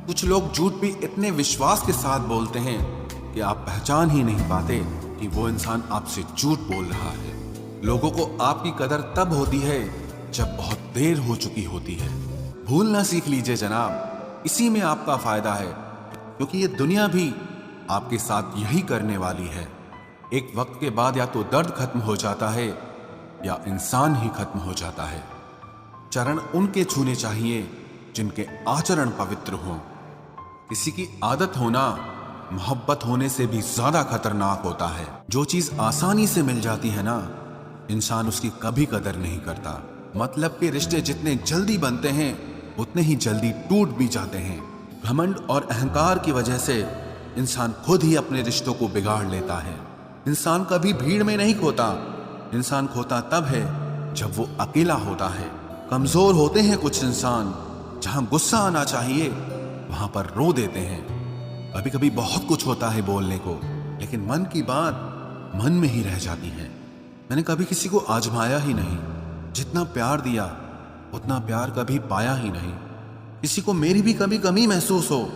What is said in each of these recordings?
कुछ लोग झूठ भी इतने विश्वास के साथ बोलते हैं कि आप पहचान ही नहीं पाते कि वो इंसान आपसे झूठ बोल रहा है। लोगों को आपकी कदर तब होती है जब बहुत देर हो चुकी होती है। भूलना सीख लीजिए जनाब, इसी में आपका फायदा है, क्योंकि ये दुनिया भी आपके साथ यही करने वाली है। एक वक्त के बाद या तो दर्द खत्म हो जाता है या इंसान ही खत्म हो जाता है। चरण उनके छूने चाहिए जिनके आचरण पवित्र हों। किसी की आदत होना मोहब्बत होने से भी ज्यादा खतरनाक होता है। जो चीज आसानी से मिल जाती है ना, इंसान उसकी कभी कदर नहीं करता। मतलब के रिश्ते जितने जल्दी बनते हैं उतने ही जल्दी टूट भी जाते हैं। घमंड और अहंकार की वजह से इंसान खुद ही अपने रिश्तों को बिगाड़ लेता है। इंसान कभी भीड़ में नहीं खोता, इंसान खोता तब है जब वो अकेला होता है। कमजोर होते हैं कुछ इंसान, जहां गुस्सा आना चाहिए वहां पर रो देते हैं। कभी कभी बहुत कुछ होता है बोलने को, लेकिन मन की बात मन में ही रह जाती है। मैंने कभी किसी को आजमाया ही नहीं, जितना प्यार दिया उतना प्यार कभी पाया ही नहीं। किसी को मेरी भी कभी कमी महसूस हो,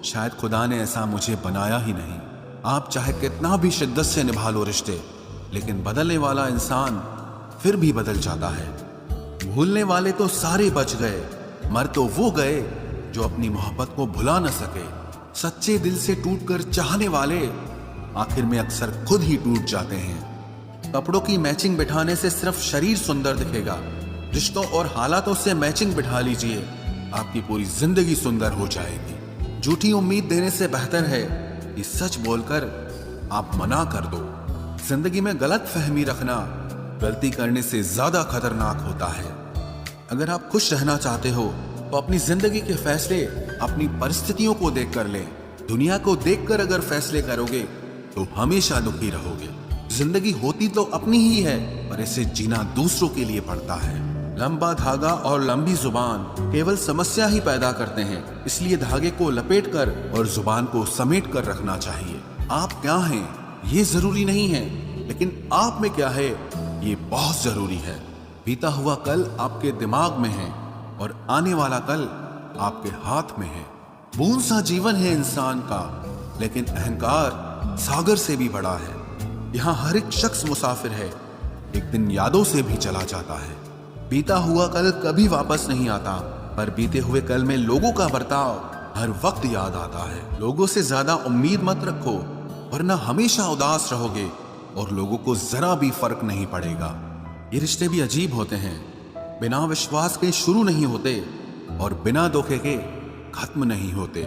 शायद खुदा ने ऐसा मुझे बनाया ही नहीं। आप चाहे कितना भी शिद्दत से निभा लो रिश्ते, लेकिन बदलने वाला इंसान फिर भी बदल जाता है। भूलने वाले तो सारे बच गए, मर तो वो गए जो अपनी मोहब्बत को भुला न सके। सच्चे दिल से टूटकर चाहने वाले आखिर में अक्सर खुद ही टूट जाते हैं। कपड़ों की मैचिंग बिठाने से सिर्फ शरीर सुंदर दिखेगा, रिश्तों और हालातों से मैचिंग बिठा लीजिए, आपकी पूरी जिंदगी सुंदर हो जाएगी। झूठी उम्मीद देने से बेहतर है कि सच बोलकर आप मना कर दो। जिंदगी में गलत फहमी रखना गलती करने से ज्यादा खतरनाक होता है। अगर आप खुश रहना चाहते हो तो अपनी जिंदगी के फैसले अपनी परिस्थितियों को देखकर ले। दुनिया को देखकर अगर फैसले करोगे तो हमेशा दुखी रहोगे। जिंदगी होती तो अपनी ही है, पर इसे जीना दूसरों के लिए पड़ता है। लंबा धागा और लंबी जुबान केवल समस्या ही पैदा करते हैं, इसलिए धागे को लपेट कर और जुबान को समेट कर रखना चाहिए। आप क्या हैं ये जरूरी नहीं है, लेकिन आप में क्या है ये बहुत जरूरी है। बीता हुआ कल आपके दिमाग में है और आने वाला कल आपके हाथ में है। बूंद सा जीवन है इंसान का, लेकिन अहंकार सागर से भी बड़ा है। यहाँ हर एक शख्स मुसाफिर है, एक दिन यादों से भी चला जाता है। बीता हुआ कल कभी वापस नहीं आता, पर बीते हुए कल में लोगों का बर्ताव हर वक्त याद आता है। लोगों से ज्यादा उम्मीद मत रखो, वरना हमेशा उदास रहोगे और लोगों को जरा भी फर्क नहीं पड़ेगा। ये रिश्ते भी अजीब होते हैं, बिना विश्वास के शुरू नहीं होते और बिना धोखे के खत्म नहीं होते।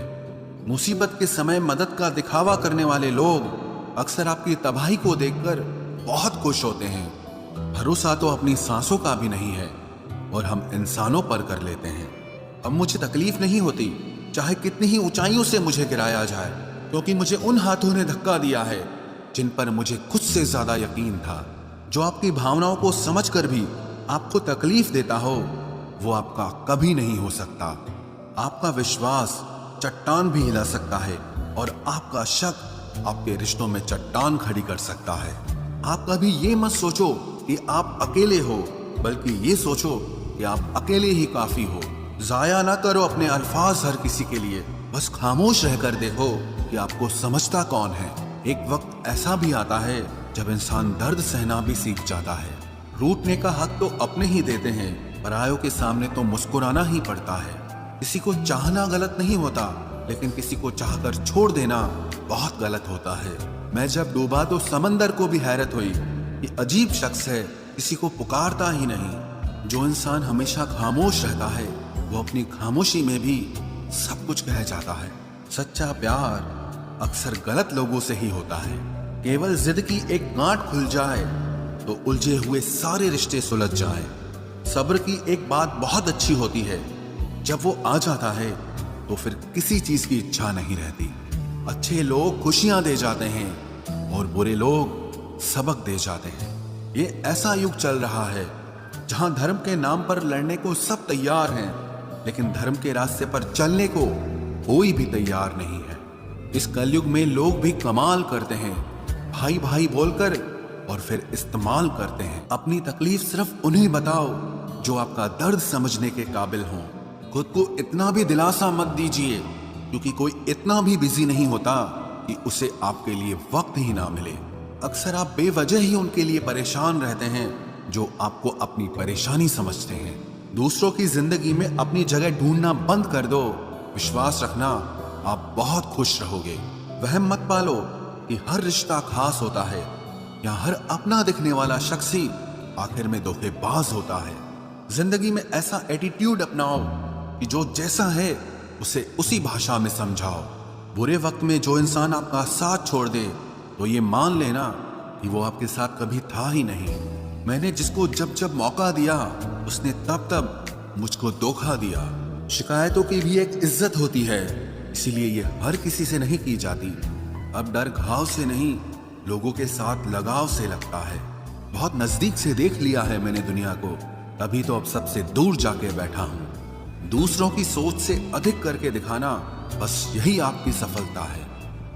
मुसीबत के समय मदद का दिखावा करने वाले लोग अक्सर आपकी तबाही को देखकर बहुत खुश होते हैं। भरोसा तो अपनी सांसों का भी नहीं है और हम इंसानों पर कर लेते हैं। अब मुझे तकलीफ नहीं होती चाहे कितनी ही ऊंचाइयों से मुझे गिराया जाए, क्योंकि मुझे उन हाथों ने धक्का दिया है जिन पर मुझे खुद से ज्यादा यकीन था। जो आपकी भावनाओं को समझकर भी आपको तकलीफ देता हो, वो आपका कभी नहीं हो सकता। आपका विश्वास चट्टान भी हिला सकता है और आपका शक आपके रिश्तों में चट्टान खड़ी कर सकता है। आप कभी ये मत सोचो कि आप अकेले हो, बल्कि ये सोचो कि आप अकेले ही काफी हो। जाया ना करो अपने अल्फाज हर किसी के लिए, बस खामोश रहकर देखो कि आपको समझता कौन है। एक वक्त ऐसा भी आता है जब इंसान दर्द सहना भी सीख जाता है। रूठने का हक तो अपने ही देते हैं, परायों के सामने तो मुस्कुराना ही पड़ता है। किसी को चाहना गलत नहीं होता, लेकिन किसी को चाहकर छोड़ देना बहुत गलत होता है। मैं जब डूबा तो समंदर को भी हैरत हुई, ये अजीब शख्स है, किसी को पुकारता ही नहीं। जो इंसान हमेशा खामोश रहता है वो अपनी खामोशी में भी सब कुछ कह जाता है। सच्चा प्यार अक्सर गलत लोगों से ही होता है। केवल जिद की एक गांठ खुल जाए तो उलझे हुए सारे रिश्ते सुलझ जाएं। सब्र की एक बात बहुत अच्छी होती है, जब वो आ जाता है तो फिर किसी चीज की इच्छा नहीं रहती। अच्छे लोग खुशियां दे जाते हैं और बुरे लोग सबक दे जाते हैं। ये ऐसा युग चल रहा है जहां धर्म के नाम पर लड़ने को सब तैयार हैं, लेकिन धर्म के रास्ते पर चलने को कोई भी तैयार नहीं है। इस कलयुग में लोग भी कमाल करते हैं, भाई भाई बोलकर और फिर इस्तेमाल करते हैं। अपनी तकलीफ सिर्फ उन्हें बताओ जो आपका दर्द समझने के काबिल हों। खुद को इतना भी दिलासा मत दीजिए क्योंकि कोई इतना भी बिजी नहीं होता कि उसे आपके लिए वक्त ही ना मिले। अक्सर आप बेवजह ही उनके लिए परेशान रहते हैं जो आपको अपनी परेशानी समझते हैं। दूसरों की जिंदगी में अपनी जगह ढूंढना बंद कर दो। विश्वास रखना, आप बहुत खुश रहोगे। वहम मत पालो कि हर रिश्ता खास होता है या हर अपना दिखने वाला शख्स ही आखिर में धोखेबाज होता है। जिंदगी में ऐसा एटीट्यूड अपनाओ कि जो जैसा है उसे उसी भाषा में समझाओ। बुरे वक्त में जो इंसान आपका साथ छोड़ दे तो ये मान लेना कि वो आपके साथ कभी था ही नहीं। मैंने जिसको जब जब मौका दिया उसने तब तब मुझको धोखा दिया। शिकायतों की भी एक इज्जत होती है, इसीलिए ये हर किसी से नहीं की जाती। अब डर घाव से नहीं, लोगों के साथ लगाव से लगता है। बहुत नजदीक से देख लिया है मैंने दुनिया को, तभी तो अब सबसे दूर जाके बैठा हूं। दूसरों की सोच से अधिक करके दिखाना, बस यही आपकी सफलता है।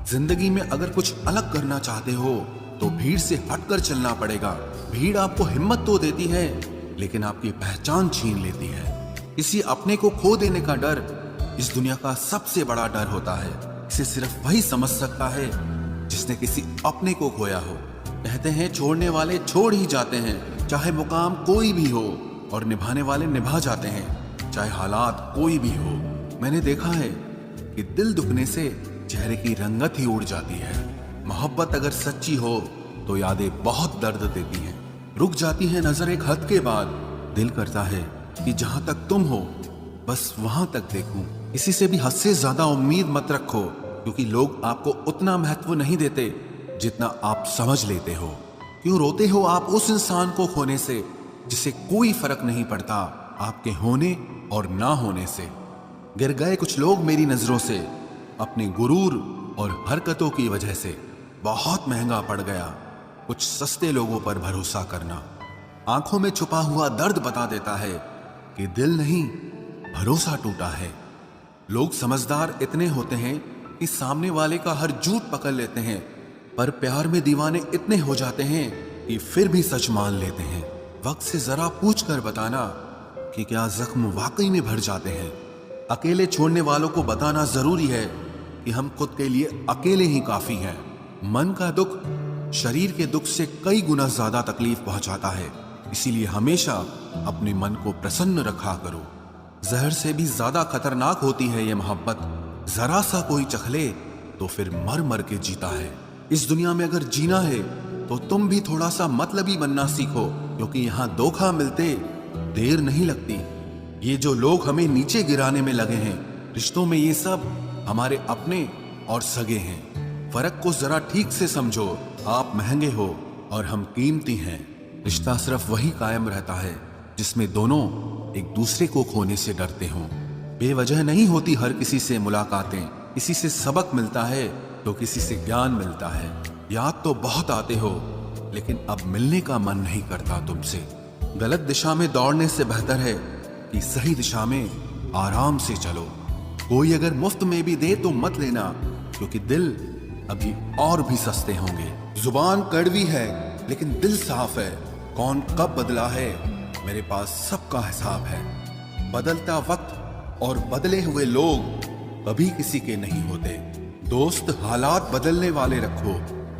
जिंदगी में अगर कुछ अलग करना चाहते हो तो भीड़ से हटकर चलना पड़ेगा। भीड़ आपको हिम्मत तो देती है लेकिन आपकी पहचान छीन लेती है। किसी अपने को खो देने का डर इस दुनिया का सबसे बड़ा डर होता है। इसे सिर्फ वही समझ सकता है जिसने किसी अपने को खोया हो। कहते हैं छोड़ने वाले छोड़ ही जाते हैं, चाहे मुकाम कोई भी हो, और निभाने वाले निभा जाते हैं, चाहे हालात कोई भी हो। मैंने देखा है कि दिल दुखने से चेहरे की रंगत ही उड़ जाती है। मोहब्बत अगर सच्ची हो तो यादें बहुत दर्द देती हैं। रुक जाती है नजर एक हद के बाद। दिल करता है कि जहां तक तुम हो बस वहां तक देखूं। किसी से भी हद से ज्यादा उम्मीद मत रखो, क्योंकि लोग आपको उतना महत्व नहीं देते जितना आप समझ लेते हो। क्यों रोते हो आप उस इंसान को खोने से जिसे कोई फर्क नहीं पड़ता आपके होने और ना होने से। गिर गए कुछ लोग मेरी नजरों से अपने गुरूर और हरकतों की वजह से। बहुत महंगा पड़ गया कुछ सस्ते लोगों पर भरोसा करना। आंखों में छुपा हुआ दर्द बता देता है कि दिल नहीं, भरोसा टूटा है। लोग समझदार इतने होते हैं कि सामने वाले का हर झूठ पकड़ लेते हैं, पर प्यार में दीवाने इतने हो जाते हैं कि फिर भी सच मान लेते हैं। वक्त से जरा पूछ कर बताना कि क्या जख्म वाकई में भर जाते हैं। अकेले छोड़ने वालों को बताना जरूरी है कि हम खुद के लिए अकेले ही काफी हैं। मन का दुख शरीर के दुख से कई गुना ज्यादा तकलीफ पहुंचाता है, इसीलिए हमेशा अपने मन को प्रसन्न रखा करो। जहर से भी ज्यादा खतरनाक होती है ये मोहब्बत। जरा सा कोई चखले तो फिर मर मर के जीता है। इस दुनिया में अगर जीना है तो तुम भी थोड़ा सा मतलबी बनना सीखो, क्योंकि यहाँ धोखा मिलते देर नहीं लगती। ये जो लोग हमें नीचे गिराने में लगे हैं, रिश्तों में ये सब हमारे अपने और सगे हैं। फर्क को जरा ठीक से समझो। आप महंगे हो और हम कीमती हैं। रिश्ता सिर्फ वही कायम रहता है जिसमें दोनों एक दूसरे को खोने से डरते हों। बेवजह नहीं होती हर किसी से मुलाकातें। किसी से सबक मिलता है तो किसी से ज्ञान मिलता है। याद तो बहुत आते हो लेकिन अब मिलने का मन नहीं करता तुमसे। गलत दिशा में दौड़ने से बेहतर है कि सही दिशा में आराम से चलो। कोई अगर मुफ्त में भी दे तो मत लेना, क्योंकि दिल अभी और भी सस्ते होंगे। जुबान कड़वी है लेकिन दिल साफ है। कौन कब बदला है मेरे पास सबका हिसाब है। बदलता वक्त और बदले हुए लोग कभी किसी के नहीं होते। दोस्त हालात बदलने वाले रखो,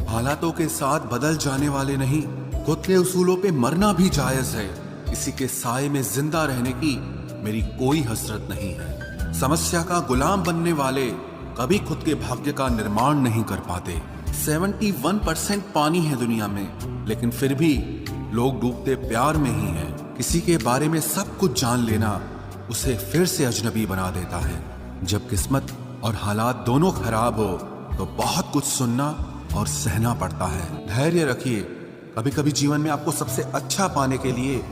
हालातों के साथ बदल जाने वाले नहीं। खुद के उसूलों पे मरना भी जायज है। किसी के साए में जिंदा रहने की मेरी कोई हसरत नहीं है। समस्या का गुलाम बनने वाले कभी खुद के भाग्य का निर्माण नहीं कर पाते। 71% पानी है दुनिया में, लेकिन फिर भी लोग डूबते प्यार में ही हैं। किसी के बारे में सब कुछ जान लेना उसे फिर से अजनबी बना देता है। जब किस्मत और हालात दोनों खराब हो तो बहुत कुछ सुनना और सहना पड़ता है। धैर्य रखिए। कभी कभी जीवन में आपको सबसे अच्छा पाने के लिए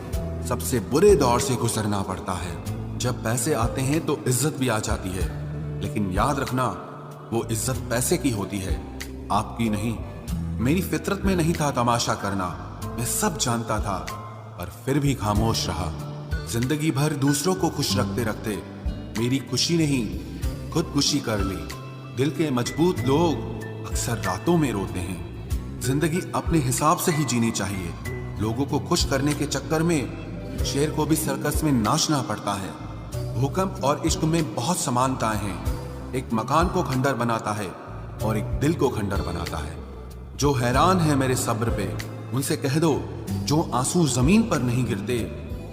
सबसे बुरे दौर से गुजरना पड़ता है। जब पैसे आते हैं तो इज्जत भी आ जाती है, लेकिन याद रखना वो इज्जत पैसे की होती है, आपकी नहीं। मेरी फितरत में नहीं था तमाशा करना, मैं सब जानता था, पर फिर भी खामोश रहा। जिंदगी भर दूसरों को खुश रखते रखते मेरी खुशी नहीं खुदकुशी कर ली। दिल के मजबूत लोग अक्सर रातों में रोते हैं। जिंदगी अपने हिसाब से ही जीनी चाहिए। लोगों को खुश करने के चक्कर में शेर को भी सर्कस में नाचना पड़ता है। भूकंप और इश्क में बहुत समानताएं हैं। एक मकान को खंडर बनाता है और एक दिल को खंडर बनाता है। जो हैरान है मेरे सब्र पे, उनसे कह दो जो आंसू जमीन पर नहीं गिरते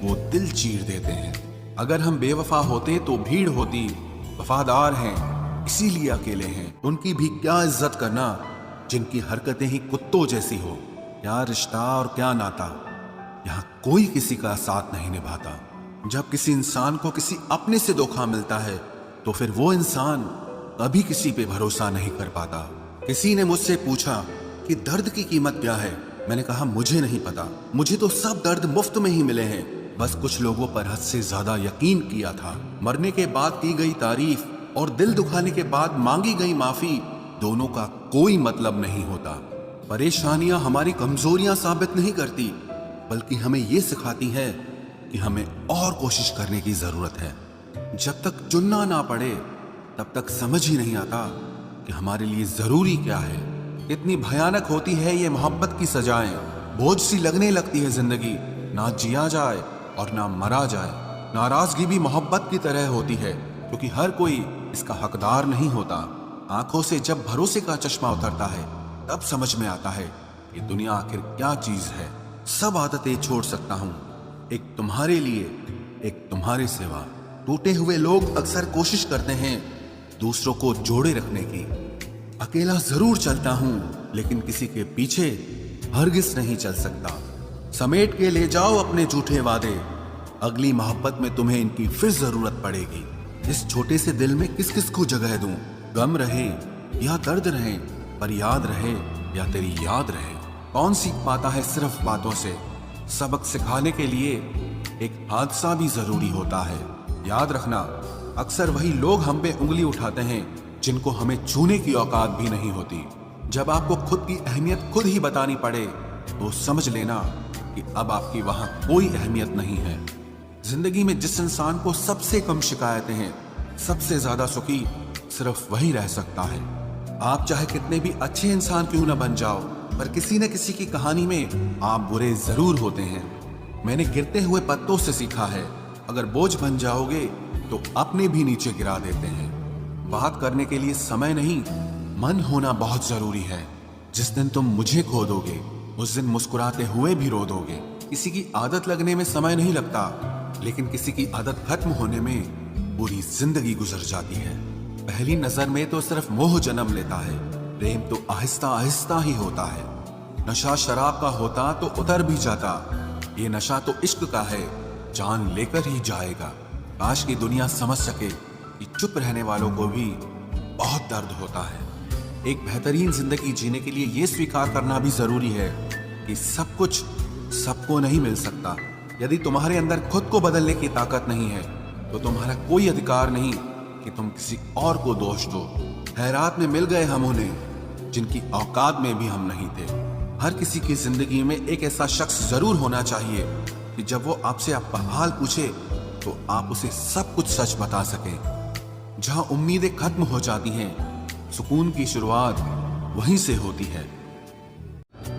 वो दिल चीर देते हैं। अगर हम बेवफा होते तो भीड़ होती, वफादार हैं इसीलिए अकेले हैं। उनकी भी क्या इज्जत करना जिनकी हरकतें ही कुत्तों जैसी हो। क्या रिश्ता और क्या नाता, यहाँ कोई किसी का साथ नहीं निभाता। जब किसी इंसान को किसी अपने से धोखा मिलता है तो फिर वो इंसान कभी किसी पे भरोसा नहीं कर पाता। किसी ने मुझसे पूछा कि दर्द की कीमत क्या है। मैंने कहा मुझे नहीं पता, मुझे तो सब दर्द मुफ्त में ही मिले हैं। बस कुछ लोगों पर हद से ज्यादा यकीन किया था। मरने के बाद की गई तारीफ और दिल दुखाने के बाद मांगी गई माफी, दोनों का कोई मतलब नहीं होता। परेशानियां हमारी कमजोरियां साबित नहीं करती, बल्कि हमें ये सिखाती है कि हमें और कोशिश करने की जरूरत है। जब तक चुनना ना पड़े तब तक समझ ही नहीं आता कि हमारे लिए जरूरी क्या है। इतनी भयानक होती है ये मोहब्बत की सजाएं, बोझ सी लगने लगती है जिंदगी। ना जिया जाए और ना मरा जाए। नाराजगी भी मोहब्बत की तरह होती है, क्योंकि हर कोई इसका हकदार नहीं होता। आंखों से जब भरोसे का चश्मा उतरता है तब समझ में आता है कि दुनिया आखिर क्या चीज है। सब आदतें छोड़ सकता हूँ, एक तुम्हारे लिए, एक तुम्हारे सिवा। टूटे हुए लोग अक्सर कोशिश करते हैं दूसरों को जोड़े रखने की। अकेला जरूर चलता हूँ, लेकिन किसी के पीछे हरगिज नहीं चल सकता। समेट के ले जाओ अपने झूठे वादे, अगली मोहब्बत में तुम्हें इनकी फिर जरूरत पड़ेगी। इस छोटे से दिल में किस किस को जगह दूं? गम रहे या दर्द रहे, पर याद रहे या तेरी याद रहे। कौन सीख पाता है सिर्फ बातों से? सबक सिखाने के लिए एक हादसा भी जरूरी होता है। याद रखना, अक्सर वही लोग हम पे उंगली उठाते हैं जिनको हमें छूने की औकात भी नहीं होती। जब आपको खुद की अहमियत खुद ही बतानी पड़े तो समझ लेना कि अब आपकी वहां कोई अहमियत नहीं है। जिंदगी में जिस इंसान को सबसे कम शिकायतें हैं, सबसे ज्यादा सुखी सिर्फ वही रह सकता है। आप चाहे कितने भी अच्छे इंसान क्यों न बन जाओ, पर किसी न किसी की कहानी में आप बुरे जरूर होते हैं। मैंने गिरते हुए पत्तों से सीखा है, अगर बोझ बन जाओगे तो अपने भी नीचे गिरा देते हैं। बात करने के लिए समय नहीं, मन होना बहुत जरूरी है। जिस दिन तुम मुझे खो दोगे उस दिन मुस्कुराते हुए भी रो दोगे। किसी की आदत लगने में समय नहीं लगता, लेकिन किसी की आदत खत्म होने में पूरी जिंदगी गुजर जाती है। पहली नजर में तो सिर्फ मोह जन्म लेता है, प्रेम तो आहिस्ता आहिस्ता ही होता है। नशा शराब का होता तो उतर भी जाता, ये नशा तो इश्क का है, जान लेकर ही जाएगा। काश की दुनिया समझ सके कि चुप रहने वालों को भी बहुत दर्द होता है। एक बेहतरीन जिंदगी जीने के लिए यह स्वीकार करना भी जरूरी है कि सब कुछ सबको नहीं मिल सकता। यदि तुम्हारे अंदर खुद को बदलने की ताकत नहीं है तो तुम्हारा कोई अधिकार नहीं कि तुम किसी और को दोष दो। खैरात में मिल गए हम उन्हें जिनकी औकात में भी हम नहीं थे। हर किसी की जिंदगी में एक ऐसा शख्स जरूर होना चाहिए कि जब वो आपसे आपका हाल पूछे तो आप उसे सब कुछ सच बता सकें। जहां उम्मीदें खत्म हो जाती हैं, सुकून की शुरुआत वहीं से होती है।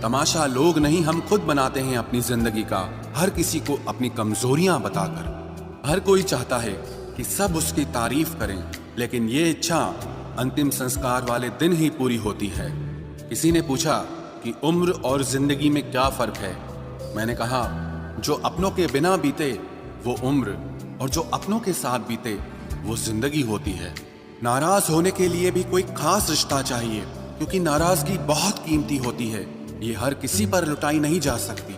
तमाशा लोग नहीं, हम खुद बनाते हैं अपनी जिंदगी का, हर किसी को अपनी कमजोरियां बताकर। हर कोई चाहता है कि सब उसकी तारीफ करें, लेकिन ये इच्छा अंतिम संस्कार वाले दिन ही पूरी होती है। किसी ने पूछा कि उम्र और जिंदगी में क्या फर्क है। मैंने कहा, जो अपनों के बिना बीते वो उम्र, और जो अपनों के साथ बीते वो जिंदगी होती है। नाराज होने के लिए भी कोई खास रिश्ता चाहिए, क्योंकि नाराजगी बहुत कीमती होती है। ये हर किसी पर लुटाई नहीं जा सकती।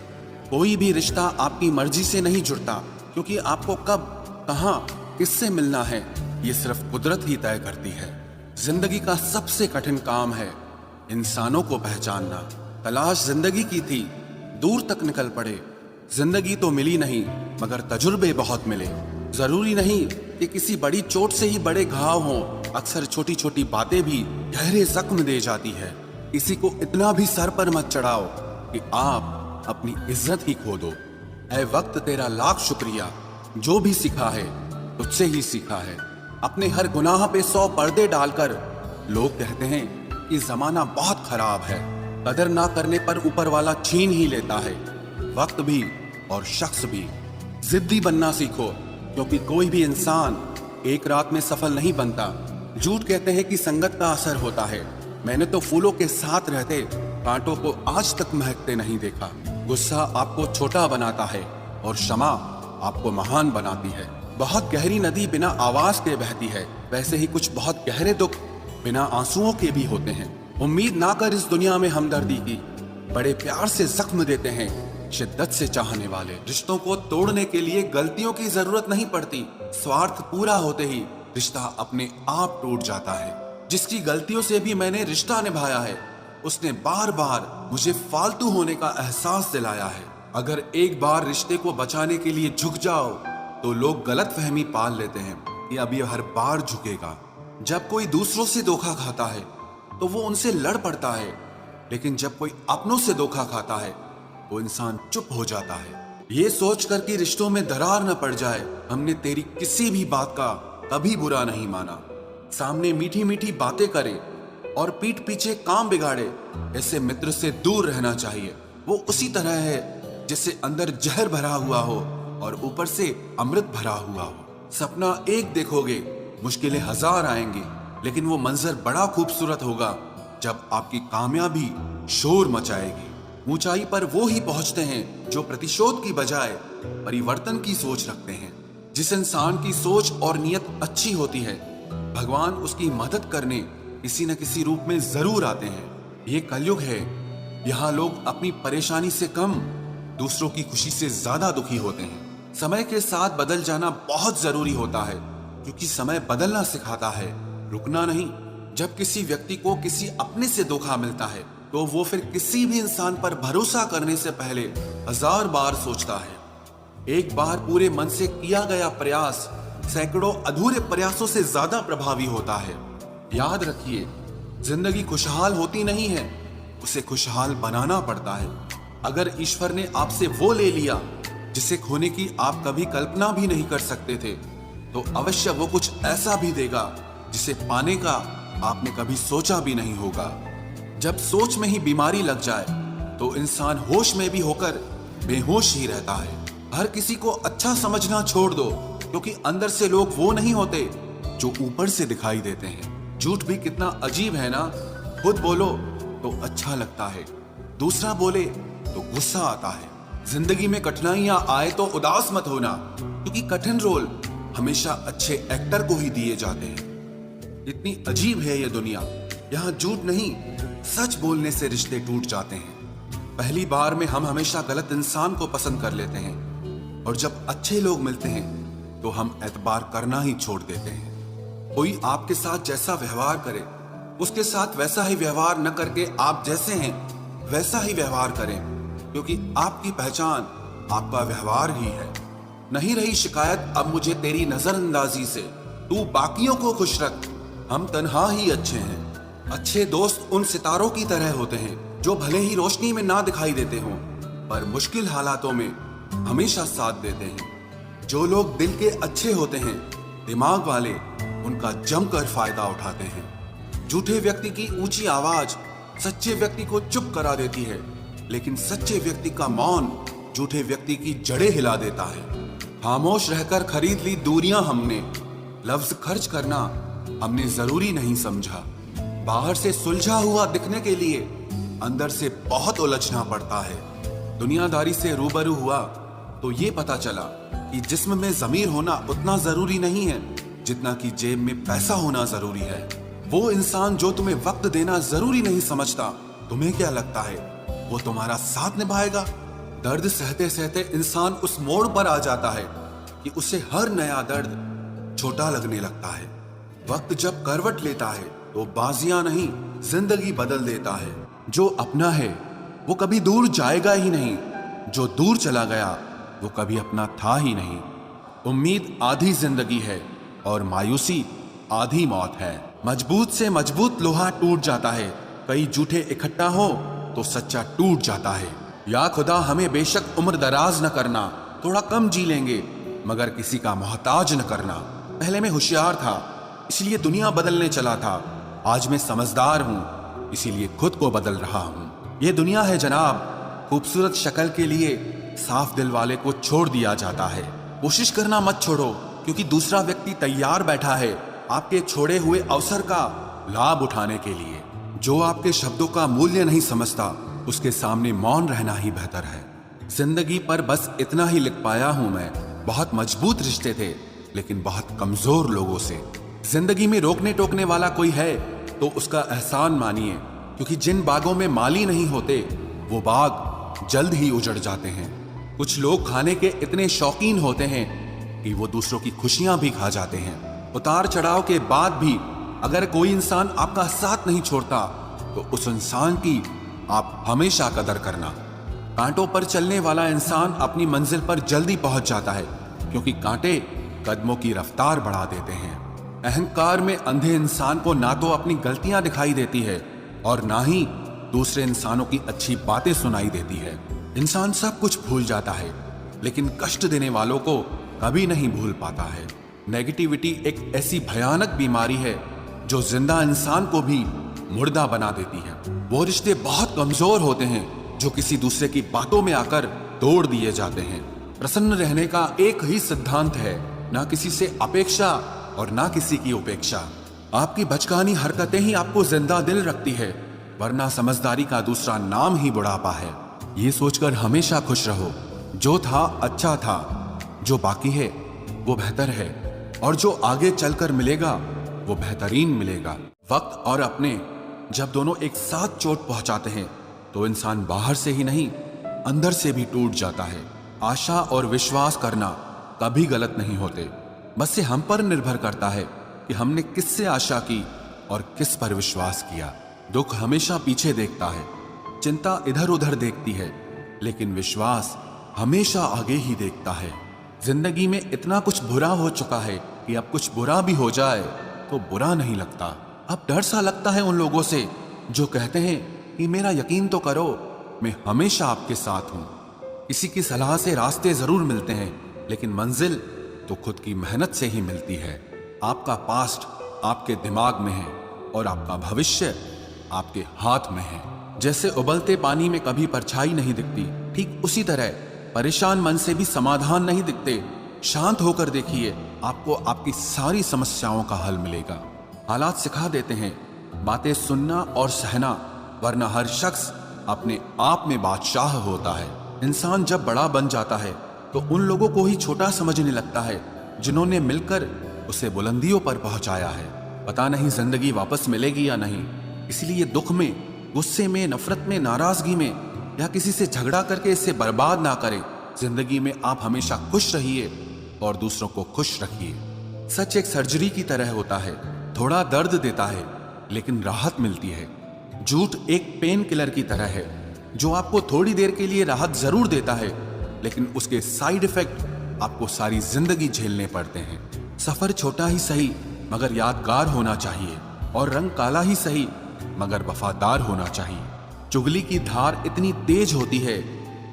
कोई भी रिश्ता आपकी मर्जी से नहीं जुड़ता, क्योंकि आपको कब, कहां, किससे मिलना है ये सिर्फ कुदरत ही तय करती है। जिंदगी का सबसे कठिन काम है इंसानों को पहचानना। तलाश जिंदगी की थी, दूर तक निकल पड़े। जिंदगी तो मिली नहीं, मगर तजुर्बे बहुत मिले। जरूरी नहीं कि किसी बड़ी चोट से ही बड़े घाव हों, अक्सर छोटी छोटी बातें भी गहरे जख्म दे जाती है। किसी को इतना भी सर पर मत चढ़ाओ कि आप अपनी इज्जत ही खो दो। ऐ वक्त तेरा लाख शुक्रिया, जो भी सीखा है तुझसे ही सीखा है। अपने हर गुनाह पे 100 पर्दे डालकर लोग कहते हैं कि जमाना बहुत खराब है। कदर ना करने पर ऊपर वाला छीन ही लेता है, वक्त भी और शख्स भी। जिद्दी बनना सीखो, क्योंकि कोई भी इंसान एक रात में सफल नहीं बनता। झूठ कहते हैं कि संगत का असर होता है। मैंने तो फूलों के साथ रहते कांटों को आज तक महकते नहीं देखा। गुस्सा आपको छोटा बनाता है और क्षमा आपको महान बनाती है। बहुत गहरी नदी बिना आवाज के बहती है, वैसे ही कुछ बहुत गहरे दुख बिना आंसुओं के भी होते हैं। उम्मीद ना कर इस दुनिया में हमदर्दी की, बड़े प्यार से जख्म देते हैं शिद्दत से चाहने वाले। रिश्तों को तोड़ने के लिए गलतियों की जरूरत नहीं पड़ती, स्वार्थ पूरा होते ही रिश्ता अपने आप टूट जाता है। जिसकी गलतियों से भी मैंने रिश्ता निभाया है, उसने बार बार मुझे फालतू होने का एहसास दिलाया है। अगर एक बार रिश्ते को बचाने के लिए झुक जाओ तो लोग गलत फहमी पाल लेते हैं कि अब ये हर बार झुकेगा। जब कोई दूसरों से धोखा खाता है तो वो उनसे लड़ पड़ता है, लेकिन जब कोई अपनों से धोखा खाता है वो इंसान चुप हो जाता है। ये सोच कर कि रिश्तों में दरार न पड़ जाए, हमने तेरी किसी भी बात का कभी बुरा नहीं माना। सामने मीठी मीठी बातें करे और पीठ पीछे काम बिगाड़े, ऐसे मित्र से दूर रहना चाहिए। वो उसी तरह है जिससे अंदर जहर भरा हुआ हो और ऊपर से अमृत भरा हुआ हो। सपना एक देखोगे, मुश्किलें हजार आएंगी, लेकिन वो मंजर बड़ा खूबसूरत होगा जब आपकी कामयाबी शोर मचाएगी। ऊंचाई पर वो ही पहुंचते हैं जो प्रतिशोध की बजाय परिवर्तन की सोच रखते हैं। जिस इंसान की सोच और नियत अच्छी होती है, भगवान उसकी मदद करने किसी न किसी रूप में जरूर आते हैं। ये कलयुग है, यहाँ लोग अपनी परेशानी से कम दूसरों की खुशी से ज्यादा दुखी होते हैं। समय के साथ बदल जाना बहुत जरूरी होता है, क्योंकि समय बदलना सिखाता है, रुकना नहीं। जब किसी व्यक्ति को किसी अपने से धोखा मिलता है तो वो फिर किसी भी इंसान पर भरोसा करने से पहले हजार बार सोचता है। एक बार पूरे मन से किया गया प्रयास सैकड़ों अधूरे प्रयासों से ज्यादा प्रभावी होता है। याद रखिए, जिंदगी खुशहाल होती नहीं है, उसे खुशहाल बनाना पड़ता है। अगर ईश्वर ने आपसे वो ले लिया जिसे खोने की आप कभी कल्पना भी नहीं कर सकते थे, तो अवश्य वो कुछ ऐसा भी देगा जिसे पाने का आपने कभी सोचा भी नहीं होगा। जब सोच में ही बीमारी लग जाए तो इंसान होश में भी होकर बेहोश ही रहता है। हर किसी को अच्छा समझना छोड़ दो, क्योंकि अंदर से लोग वो नहीं होते जो ऊपर से दिखाई देते हैं। झूठ भी कितना अजीब है ना, खुद बोलो तो अच्छा लगता है, दूसरा बोले तो गुस्सा आता है। जिंदगी में कठिनाइयां आए तो उदास मत होना, क्योंकि कठिन रोल हमेशा अच्छे एक्टर को ही दिए जाते हैं। इतनी अजीब है ये दुनिया, यहाँ झूठ नहीं सच बोलने से रिश्ते टूट जाते हैं। पहली बार में हम हमेशा गलत इंसान को पसंद कर लेते हैं, और जब अच्छे लोग मिलते हैं तो हम एतबार करना ही छोड़ देते हैं। कोई आपके साथ जैसा व्यवहार करे, उसके साथ वैसा ही व्यवहार न करके आप जैसे हैं वैसा ही व्यवहार करें, क्योंकि आपकी पहचान आपका व्यवहार ही है। नहीं रही शिकायत अब मुझे तेरी नजरअंदाजी से, तू बाकियों को खुश रख, हम तन्हा ही अच्छे हैं। अच्छे दोस्त उन सितारों की तरह होते हैं जो भले ही रोशनी में ना दिखाई देते हों, पर मुश्किल हालातों में हमेशा साथ देते हैं। जो लोग दिल के अच्छे होते हैं, दिमाग वाले उनका जमकर फायदा उठाते हैं। झूठे व्यक्ति की ऊंची आवाज सच्चे व्यक्ति को चुप करा देती है, लेकिन सच्चे व्यक्ति का मौन झूठे व्यक्ति की जड़ें हिला देता है। खामोश रहकर खरीद ली दूरियां हमने, लफ्ज खर्च करना हमने जरूरी नहीं समझा। बाहर से सुलझा हुआ दिखने के लिए अंदर से बहुत उलझना पड़ता है। दुनियादारी से रूबरू हुआ तो ये पता चला कि जिस्म में जमीर होना उतना जरूरी नहीं है जितना कि जेब में पैसा होना जरूरी है। वो इंसान जो तुम्हें वक्त देना जरूरी नहीं समझता, तुम्हें क्या लगता है वो तुम्हारा साथ निभाएगा? दर्द सहते सहते इंसान उस मोड़ पर आ जाता है कि उसे हर नया दर्द छोटा लगने लगता है। वक्त जब करवट लेता है तो बाजियां नहीं जिंदगी बदल देता है। जो अपना है वो कभी दूर जाएगा ही नहीं, जो दूर चला गया वो कभी अपना था ही नहीं। उम्मीद आधी जिंदगी है और मायूसी आधी मौत है। मजबूत से मजबूत लोहा टूट जाता है, कई झूठे इकट्ठा हो तो सच्चा टूट जाता है। या खुदा हमें बेशक उम्र दराज न करना, थोड़ा कम जी लेंगे मगर किसी का मोहताज न करना। पहले मैं होशियार था इसलिए दुनिया बदलने चला था, आज मैं समझदार हूं इसीलिए खुद को बदल रहा हूं। ये दुनिया है जनाब, खूबसूरत शक्ल के लिए साफ दिल वाले को छोड़ दिया जाता है। कोशिश करना मत छोड़ो, क्योंकि दूसरा व्यक्ति तैयार बैठा है आपके छोड़े हुए अवसर का लाभ उठाने के लिए। जो आपके शब्दों का मूल्य नहीं समझता, उसके सामने मौन रहना ही बेहतर है। जिंदगी पर बस इतना ही लिख पाया हूं मैं, बहुत मजबूत रिश्ते थे लेकिन बहुत कमजोर लोगों से। जिंदगी में रोकने टोकने वाला कोई है तो उसका एहसान मानिए, क्योंकि जिन बागों में माली नहीं होते वो बाग जल्द ही उजड़ जाते हैं। कुछ लोग खाने के इतने शौकीन होते हैं कि वो दूसरों की खुशियां भी खा जाते हैं। उतार चढ़ाव के बाद भी अगर कोई इंसान आपका साथ नहीं छोड़ता तो उस इंसान की आप हमेशा कदर करना। कांटों पर चलने वाला इंसान अपनी मंजिल पर जल्दी पहुंच जाता है, क्योंकि कांटे कदमों की रफ्तार बढ़ा देते हैं। अहंकार में अंधे इंसान को ना तो अपनी गलतियां दिखाई देती है और ना ही दूसरे इंसानों की अच्छी बातें सुनाई देती है। इंसान सब कुछ भूल जाता है, लेकिन कष्ट देने वालों को कभी नहीं भूल पाता है। नेगेटिविटी एक ऐसी भयानक बीमारी है जो जिंदा इंसान को भी मुर्दा बना देती है। वो रिश्ते बहुत कमजोर होते हैं जो किसी दूसरे की बातों में आकर तोड़ दिए जाते हैं। प्रसन्न रहने का एक ही सिद्धांत है, ना किसी से अपेक्षा और ना किसी की उपेक्षा। आपकी बचकानी हरकतें ही आपको जिंदा दिल रखती है, वरना समझदारी का दूसरा नाम ही बुढ़ापा है। ये सोचकर हमेशा खुश रहो, जो था अच्छा था, जो बाकी है वो बेहतर है, और जो आगे चलकर मिलेगा वो बेहतरीन मिलेगा। वक्त और अपने जब दोनों एक साथ चोट पहुंचाते हैं तो इंसान बाहर से ही नहीं अंदर से भी टूट जाता है। आशा और विश्वास करना कभी गलत नहीं होते, बस ये हम पर निर्भर करता है कि हमने किससे आशा की और किस पर विश्वास किया। दुख हमेशा पीछे देखता है, चिंता इधर उधर देखती है, लेकिन विश्वास हमेशा आगे ही देखता है। जिंदगी में इतना कुछ बुरा हो चुका है कि अब कुछ बुरा भी हो जाए तो बुरा नहीं लगता। अब डर सा लगता है उन लोगों से जो कहते हैं कि मेरा यकीन तो करो, मैं हमेशा आपके साथ हूं। किसी की सलाह से रास्ते जरूर मिलते हैं, लेकिन मंजिल तो खुद की मेहनत से ही मिलती है। आपका पास्ट आपके दिमाग में है और आपका भविष्य आपके हाथ में है। जैसे उबलते पानी में कभी परछाई नहीं दिखती, ठीक उसी तरह परेशान मन से भी समाधान नहीं दिखते। शांत होकर देखिए, आपको आपकी सारी समस्याओं का हल मिलेगा। हालात सिखा देते हैं बातें सुनना और सहना, वरना हर शख्स अपने आप में बादशाह होता है। इंसान जब बड़ा बन जाता है तो उन लोगों को ही छोटा समझने लगता है जिन्होंने मिलकर उसे बुलंदियों पर पहुंचाया है। पता नहीं जिंदगी वापस मिलेगी या नहीं, इसलिए दुख में, गुस्से में, नफरत में, नाराजगी में या किसी से झगड़ा करके इसे बर्बाद ना करें। जिंदगी में आप हमेशा खुश रहिए और दूसरों को खुश रखिए। सच एक सर्जरी की तरह होता है, थोड़ा दर्द देता है लेकिन राहत मिलती है। झूठ एक पेन किलर की तरह है जो आपको थोड़ी देर के लिए राहत जरूर देता है, लेकिन उसके साइड इफेक्ट आपको सारी जिंदगी झेलने पड़ते हैं। सफर छोटा ही सही मगर यादगार होना चाहिए, और रंग काला ही सही मगर वफादार होना चाहिए। चुगली की धार इतनी तेज होती है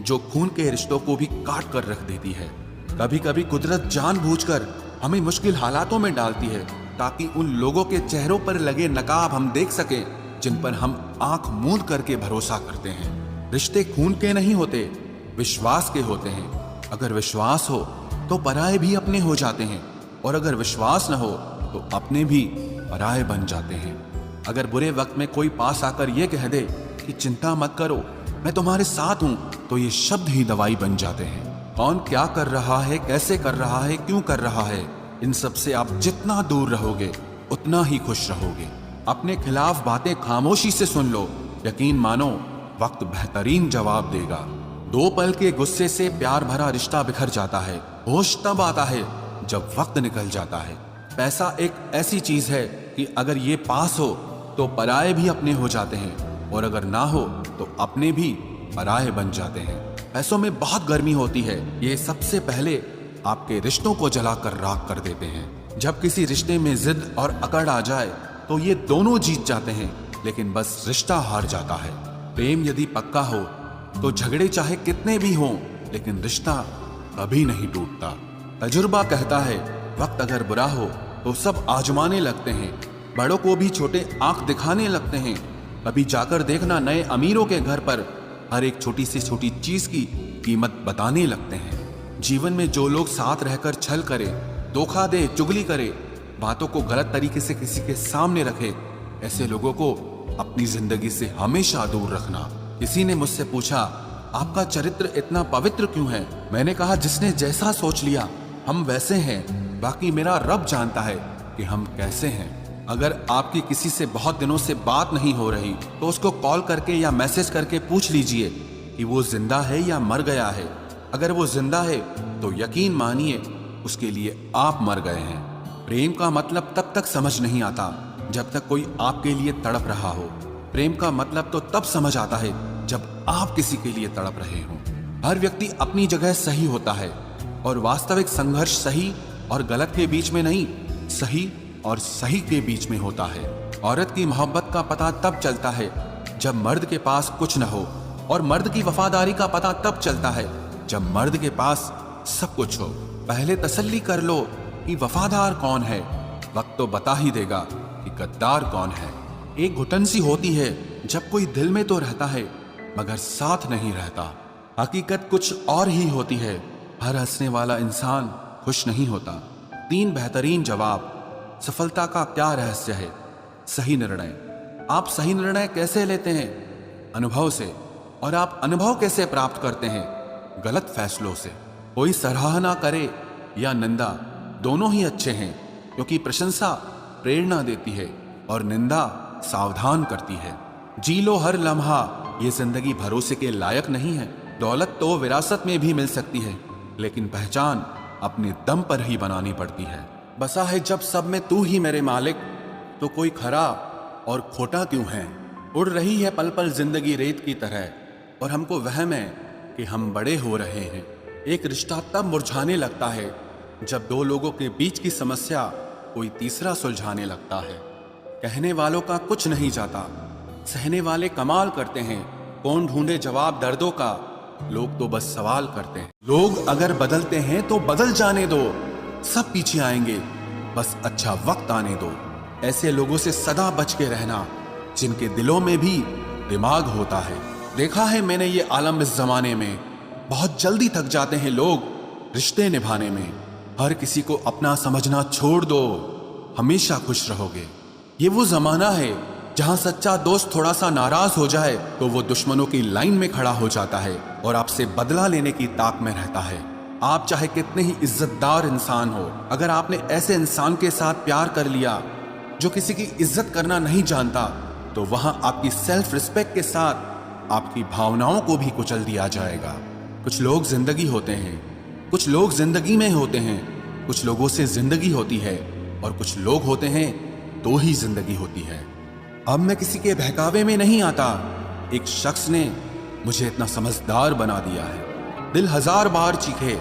जो खून के रिश्तों को भी काट कर रख देती है। कभी कभी कुदरत जानबूझकर हमें मुश्किल हालातों में डालती है ताकि उन लोगों के चेहरों पर लगे नकाब हम देख सकें जिन पर हम आंख मूंद करके भरोसा करते हैं। रिश्ते खून के नहीं होते, विश्वास के होते हैं। अगर विश्वास हो तो पराये भी अपने हो जाते हैं, और अगर विश्वास न हो तो अपने भी पराये बन जाते हैं। अगर बुरे वक्त में कोई पास आकर यह कह दे कि चिंता मत करो, मैं तुम्हारे साथ हूं, तो ये शब्द ही दवाई बन जाते हैं। कौन क्या कर रहा है, कैसे कर रहा है, क्यों कर रहा है, इन सब से आप जितना दूर रहोगे उतना ही खुश रहोगे। अपने खिलाफ बातें खामोशी से सुन लो, यकीन मानो वक्त बेहतरीन जवाब देगा। दो पल के गुस्से से प्यार भरा रिश्ता बिखर जाता है। होश तब आता है जब वक्त निकल जाता है। पैसा एक ऐसी चीज है कि अगर ये पास हो तो पराये भी अपने हो जाते हैं, और अगर ना हो तो अपने भी पराये बन जाते हैं। पैसों में बहुत गर्मी होती है, ये सबसे पहले आपके रिश्तों को जलाकर राख कर देते हैं। जब किसी रिश्ते में जिद और अकड़ आ जाए तो ये दोनों जीत जाते हैं, लेकिन बस रिश्ता हार जाता है। प्रेम यदि पक्का हो तो झगड़े चाहे कितने भी हों, लेकिन रिश्ता कभी नहीं टूटता। तजुर्बा कहता है वक्त अगर बुरा हो तो सब आजमाने लगते हैं, बड़ों को भी छोटे आंख दिखाने लगते हैं। कभी जाकर देखना नए अमीरों के घर पर हर एक छोटी से छोटी चीज की कीमत बताने लगते हैं। जीवन में जो लोग साथ रहकर छल करे, धोखा दे, चुगली करे, बातों को गलत तरीके से किसी के सामने रखे, ऐसे लोगों को अपनी जिंदगी से हमेशा दूर रखना। किसी ने मुझसे पूछा, आपका चरित्र इतना पवित्र क्यों है? मैंने कहा, जिसने जैसा सोच लिया हम वैसे हैं, बाकी मेरा रब जानता है कि हम कैसे हैं। अगर आपकी किसी से बहुत दिनों से बात नहीं हो रही तो उसको कॉल करके या मैसेज करके पूछ लीजिए कि वो जिंदा है या मर गया है। अगर वो जिंदा है तो यकीन मानिए उसके लिए आप मर गए हैं। प्रेम का मतलब तब तक समझ नहीं आता जब तक कोई आपके लिए तड़प रहा हो। प्रेम का मतलब तो तब समझ आता है जब आप किसी के लिए तड़प रहे हो। हर व्यक्ति अपनी जगह सही होता है और वास्तविक संघर्ष सही और गलत के बीच में नहीं, सही और सही के बीच में होता है। औरत की मोहब्बत का पता तब चलता है जब मर्द के पास कुछ न हो, और मर्द की वफादारी का पता तब चलता है जब मर्द के पास सब कुछ हो। पहले तसल्ली कर लो कि वफादार कौन है, वक्त तो बता ही देगा कि गद्दार कौन है। एक घुटन सी होती है जब कोई दिल में तो रहता है मगर साथ नहीं रहता। हकीकत कुछ और ही होती है। हर हंसने वाला इंसान खुश नहीं होता। 3 बेहतरीन जवाब। सफलता का क्या रहस्य है? सही निर्णय। आप सही निर्णय कैसे लेते हैं? अनुभव से। और आप अनुभव कैसे प्राप्त करते हैं? गलत फैसलों से। कोई सराहना करे या निंदा, दोनों ही अच्छे हैं, क्योंकि प्रशंसा प्रेरणा देती है और निंदा सावधान करती है। जी लो हर लम्हा, ये जिंदगी भरोसे के लायक नहीं है। दौलत तो विरासत में भी मिल सकती है, लेकिन पहचान अपने दम पर ही बनानी पड़ती है। बसा है जब सब में तू ही मेरे मालिक, तो कोई खरा और खोटा क्यों है? उड़ रही है पल पल जिंदगी रेत की तरह, और हमको वहम है कि हम बड़े हो रहे हैं। एक रिश्ता तब मुरझाने लगता है जब 2 लोगों के बीच की समस्या कोई तीसरा सुलझाने लगता है। कहने वालों का कुछ नहीं जाता, सहने वाले कमाल करते हैं। कौन ढूंढे जवाब दर्दों का, लोग तो बस सवाल करते हैं। लोग अगर बदलते हैं तो बदल जाने दो, सब पीछे आएंगे, बस अच्छा वक्त आने दो। ऐसे लोगों से सदा बच के रहना जिनके दिलों में भी दिमाग होता है। देखा है मैंने ये आलम इस जमाने में, बहुत जल्दी थक जाते हैं लोग रिश्ते निभाने में। हर किसी को अपना समझना छोड़ दो, हमेशा खुश रहोगे। ये वो जमाना है जहां सच्चा दोस्त थोड़ा सा नाराज हो जाए तो वो दुश्मनों की लाइन में खड़ा हो जाता है और आपसे बदला लेने की ताक में रहता है। आप चाहे कितने ही इज्जतदार इंसान हो, अगर आपने ऐसे इंसान के साथ प्यार कर लिया जो किसी की इज्जत करना नहीं जानता, तो वहां आपकी सेल्फ रिस्पेक्ट के साथ आपकी भावनाओं को भी कुचल दिया जाएगा। कुछ लोग जिंदगी होते हैं, कुछ लोग जिंदगी में होते हैं, कुछ लोगों से जिंदगी होती है और कुछ लोग होते हैं तो ही जिंदगी होती है। अब मैं किसी के बहकावे में नहीं आता। एक शख्स ने मुझे इतना समझदार बना दिया है। दिल 1000 बार चीखे,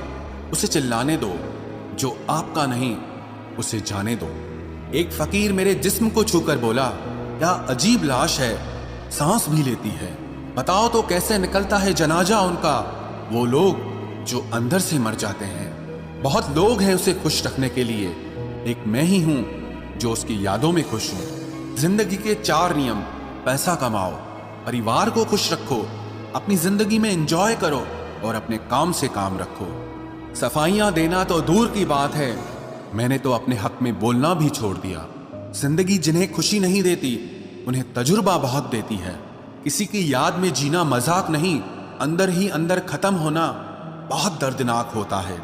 उसे चिल्लाने दो, जो आपका नहीं उसे जाने दो। एक फकीर मेरे जिस्म को छूकर बोला, क्या अजीब लाश है, सांस भी लेती है। बताओ तो कैसे निकलता है जनाजा उनका, वो लोग जो अंदर से मर जाते हैं। बहुत लोग हैं उसे खुश रखने के लिए, एक मैं ही हूं जो उसकी यादों में खुश हूं। जिंदगी के 4 नियम। पैसा कमाओ, परिवार को खुश रखो, अपनी जिंदगी में एंजॉय करो और अपने काम से काम रखो। सफाइयां देना तो दूर की बात है, मैंने तो अपने हक में बोलना भी छोड़ दिया। जिंदगी जिन्हें खुशी नहीं देती उन्हें तजुर्बा बहुत देती है। किसी की याद में जीना मजाक नहीं, अंदर ही अंदर खत्म होना बहुत दर्दनाक होता है।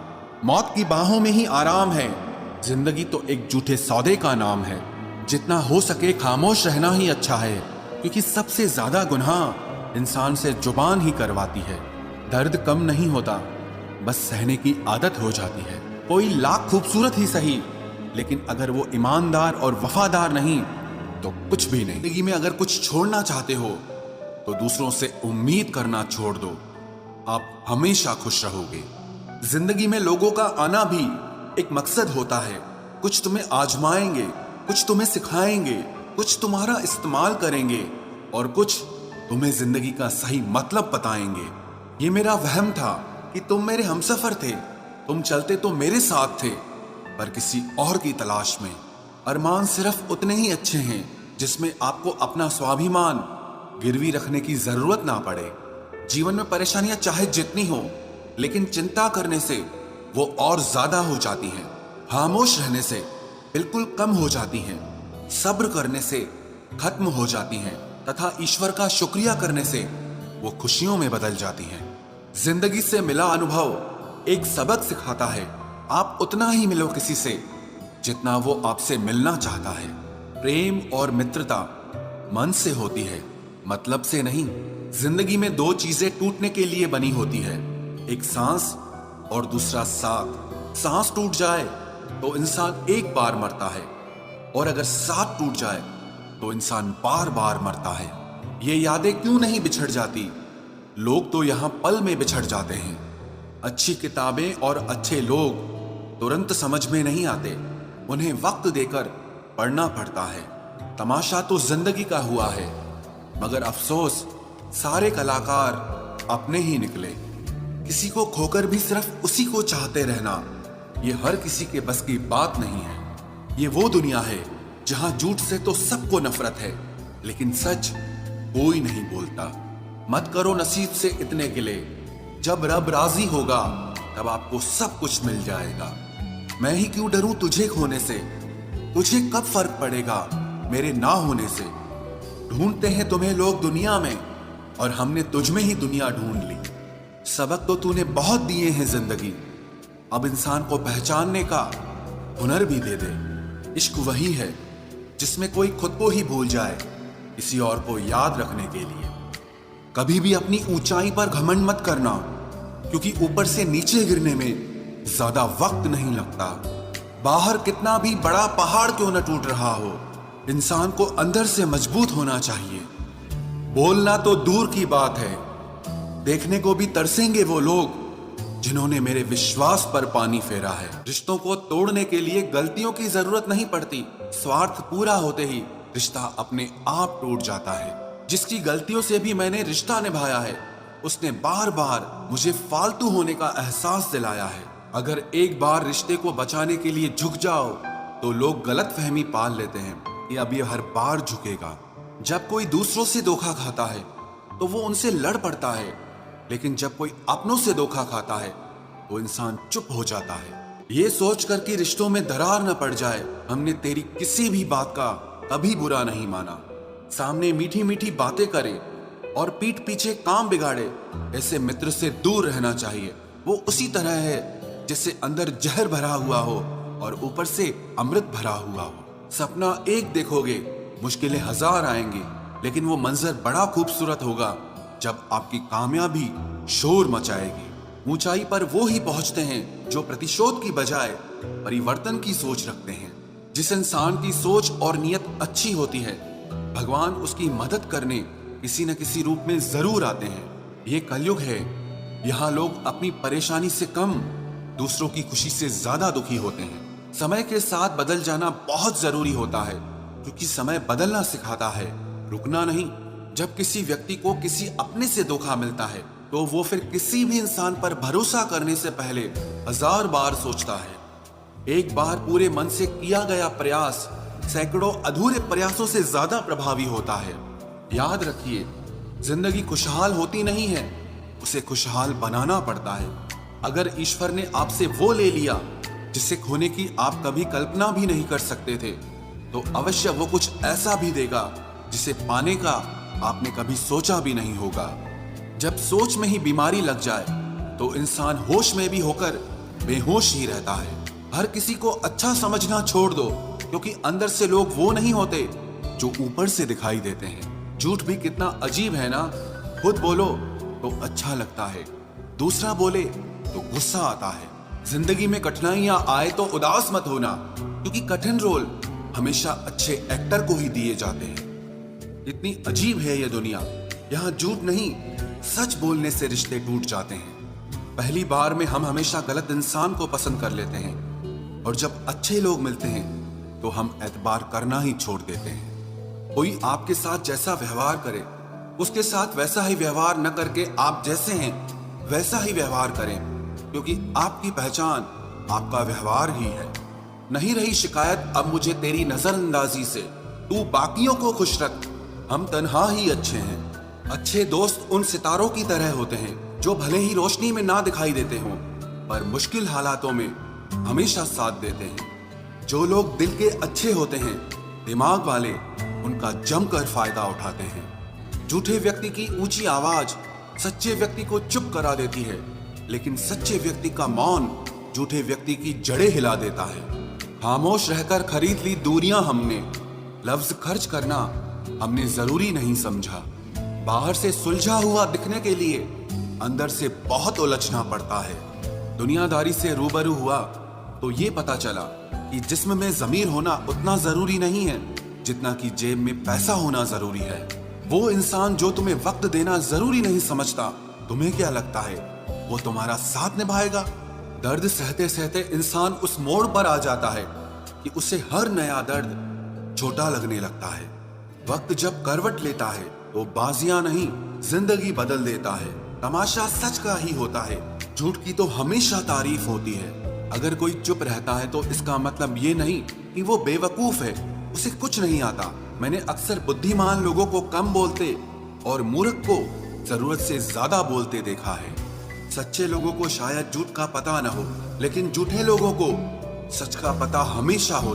मौत की बाहों में ही आराम है। जिंदगी तो एक झूठे सौदे का नाम है। जितना हो सके खामोश रहना ही अच्छा है, क्योंकि सबसे ज्यादा गुनाह इंसान से जुबान ही करवाती है। दर्द कम नहीं होता, बस सहने की आदत हो जाती है। कोई लाख खूबसूरत ही सही, लेकिन अगर वो ईमानदार और वफादार नहीं तो कुछ भी नहीं। जिंदगी में अगर कुछ छोड़ना चाहते हो तो दूसरों से उम्मीद करना छोड़ दो, आप हमेशा खुश रहोगे। जिंदगी में लोगों का आना भी एक मकसद होता है। कुछ तुम्हें आजमाएंगे, कुछ तुम्हें सिखाएंगे, कुछ तुम्हारा इस्तेमाल करेंगे और कुछ तुम्हें जिंदगी का सही मतलब बताएंगे। ये मेरा वहम था कि तुम मेरे हमसफर थे, तुम चलते तो मेरे साथ थे, पर किसी और की तलाश में। अरमान सिर्फ उतने ही अच्छे हैं जिसमें आपको अपना स्वाभिमान गिरवी रखने की जरूरत ना पड़े। जीवन में परेशानियां चाहे जितनी हो, लेकिन चिंता करने से वो और ज्यादा हो जाती हैं। खामोश रहने से बिल्कुल कम हो जाती हैं, सब्र करने से खत्म हो जाती हैं तथा ईश्वर का शुक्रिया करने से वो खुशियों में बदल जाती हैं। जिंदगी से मिला अनुभव एक सबक सिखाता है, आप उतना ही मिलो किसी से जितना वो आपसे मिलना चाहता है। प्रेम और मित्रता मन से होती है, मतलब से नहीं। जिंदगी में दो चीजें टूटने के लिए बनी होती है, एक सांस और दूसरा साथ। सांस टूट जाए तो इंसान एक बार मरता है और अगर साथ टूट जाए तो इंसान बार बार मरता है। ये यादें क्यों नहीं बिछड़ जाती? लोग तो यहां पल में बिछड़ जाते हैं। अच्छी किताबें और अच्छे लोग तुरंत समझ में नहीं आते, उन्हें वक्त देकर पढ़ना पड़ता है। तमाशा तो जिंदगी का हुआ है, मगर अफसोस सारे कलाकार अपने ही निकले। किसी को खोकर भी सिर्फ उसी को चाहते रहना, ये हर किसी के बस की बात नहीं है। ये वो दुनिया है जहां झूठ से तो सबको नफरत है, लेकिन सच कोई नहीं बोलता। मत करो नसीब से इतने गिले, जब रब राजी होगा तब आपको सब कुछ मिल जाएगा। मैं ही क्यों डरूं तुझे खोने से, तुझे कब फर्क पड़ेगा मेरे ना होने से। ढूंढते हैं तुम्हें लोग दुनिया में और हमने तुझ में ही दुनिया ढूंढ ली। सबक तो तूने बहुत दिए हैं जिंदगी, अब इंसान को पहचानने का हुनर भी दे दे। इश्क वही है जिसमें कोई खुद को ही भूल जाए किसी और को याद रखने के लिए। कभी भी अपनी ऊंचाई पर घमंड मत करना, क्योंकि ऊपर से नीचे गिरने में ज्यादा वक्त नहीं लगता। बाहर कितना भी बड़ा पहाड़ क्यों न टूट रहा हो, इंसान को अंदर से मजबूत होना चाहिए। बोलना तो दूर की बात है, देखने को भी तरसेंगे वो लोग जिन्होंने मेरे विश्वास पर पानी फेरा है। रिश्तों को तोड़ने के लिए गलतियों की जरूरत नहीं पड़ती, स्वार्थ पूरा होते ही रिश्ता अपने आप टूट जाता है। जिसकी गलतियों से भी मैंने रिश्ता निभाया है, उसने बार बार मुझे फालतू होने का एहसास दिलाया है। अगर एक बार रिश्ते को बचाने के लिए झुक जाओ तो लोग गलत फहमी पाल लेते हैं कि अब ये हर बार झुकेगा। जब कोई दूसरों से धोखा खाता है तो वो उनसे लड़ पड़ता है, लेकिन जब कोई अपनों से धोखा खाता है तो इंसान चुप हो जाता है। ये सोच कर कि रिश्तों में दरार न पड़ जाए, हमने तेरी किसी भी बात का कभी बुरा नहीं माना। सामने मीठी मीठी बातें करे और पीठ पीछे काम बिगाड़े, ऐसे मित्र से दूर रहना चाहिए। वो उसी तरह है जैसे अंदर जहर भरा हुआ हो और ऊपर से अमृत भरा हुआ हो। सपना एक देखोगे, मुश्किलें हजार आएंगी, लेकिन वो मंजर बड़ा खूबसूरत होगा जब आपकी कामयाबी शोर मचाएगी। ऊंचाई पर वो ही पहुंचते हैं जो प्रतिशोध की बजाय परिवर्तन की सोच रखते हैं। जिस इंसान की सोच और नियत अच्छी होती है, भगवान उसकी मदद करने किसी न किसी रूप में जरूर आते हैं। ये कलयुग है, यहाँ लोग अपनी परेशानी से कम दूसरों की खुशी से ज्यादा दुखी होते हैं। समय के साथ बदल जाना बहुत जरूरी होता है, क्योंकि समय बदलना सिखाता है, रुकना नहीं। जब किसी व्यक्ति को किसी अपने से धोखा मिलता है तो वो फिर किसी भी इंसान पर भरोसा करने से पहले हजार बार सोचता है। एक बार पूरे मन से किया गया प्रयास सैकड़ों अधूरे प्रयासों से ज्यादा प्रभावी होता है। याद रखिए, जिंदगी खुशहाल होती नहीं है, उसे खुशहाल बनाना पड़ता है। अगर ईश्वर ने आपसे वो ले लिया जिसे खोने की आप कभी कल्पना भी नहीं कर सकते थे, तो अवश्य वो कुछ ऐसा भी देगा जिसे पाने का आपने कभी सोचा भी नहीं होगा। जब सोच में ही बीमारी लग जाए तो इंसान होश में भी होकर बेहोश ही रहता है। हर किसी को अच्छा समझना छोड़ दो, क्योंकि अंदर से लोग वो नहीं होते जो ऊपर से दिखाई देते हैं। झूठ भी कितना अजीब है ना, खुद बोलो तो अच्छा लगता है, दूसरा बोले तो गुस्सा आता है। जिंदगी में कठिनाइयां आए तो उदास मत होना, क्योंकि कठिन रोल हमेशा अच्छे एक्टर को ही दिए जाते हैं। इतनी अजीब है ये दुनिया, यहाँ झूठ नहीं सच बोलने से रिश्ते टूट जाते हैं। पहली बार में हम हमेशा गलत इंसान को पसंद कर लेते हैं, और जब अच्छे लोग मिलते हैं तो हम एतबार करना ही छोड़ देते हैं। कोई आपके साथ जैसा व्यवहार करे, उसके साथ वैसा ही व्यवहार न करके आप जैसे हैं वैसा ही व्यवहार करें, क्योंकि आपकी पहचान आपका व्यवहार ही है। नहीं रही शिकायत अब मुझे तेरी नजरअंदाजी से, तू बाकियों को खुश रख, हम तन्हा ही अच्छे हैं। अच्छे दोस्त उन सितारों की तरह होते हैं जो भले ही रोशनी में ना दिखाई देते हों, पर मुश्किल हालातों में हमेशा साथ देते हैं। जो लोग दिल के अच्छे होते हैं, दिमाग वाले, उनका जमकर फायदा उठाते हैं। झूठे व्यक्ति की ऊंची आवाज सच्चे व्यक्ति को चुप करा देती है, लेकिन सच्चे व्यक्ति का मौन झूठे व्यक्ति की जड़ें हिला देता है। खामोश रहकर खरीद ली दूरियां हमने, लफ्ज खर्च करना हमने जरूरी नहीं समझा। बाहर से सुलझा हुआ दिखने के लिए अंदर से बहुत उलझना पड़ता है। दुनियादारी से रूबरू हुआ तो ये पता चला कि जिस्म में जमीर होना उतना जरूरी नहीं है जितना कि जेब में पैसा होना जरूरी है। वो इंसान जो तुम्हें वक्त देना जरूरी नहीं समझता, तुम्हें क्या लगता है वो तुम्हारा साथ निभाएगा? दर्द सहते सहते इंसान उस मोड़ पर आ जाता है कि उसे हर नया दर्द छोटा लगने लगता है। वक्त जब करवट लेता है तो बाजियां नहीं, जिंदगी बदल देता है। तमाशा सच का ही होता है, झूठ की तो हमेशा तारीफ होती है। अगर कोई चुप रहता है तो इसका मतलब ये नहीं कि वो बेवकूफ है, उसे कुछ नहीं आता। मैंने अक्सर बुद्धिमान लोगों को कम बोलते और मूर्ख को जरूरत से ज्यादा बोलते देखा है। सच्चे लोगों को शायद झूठ का पता न हो, लेकिन झूठे लोगों को सच का पता हमेशा होता है।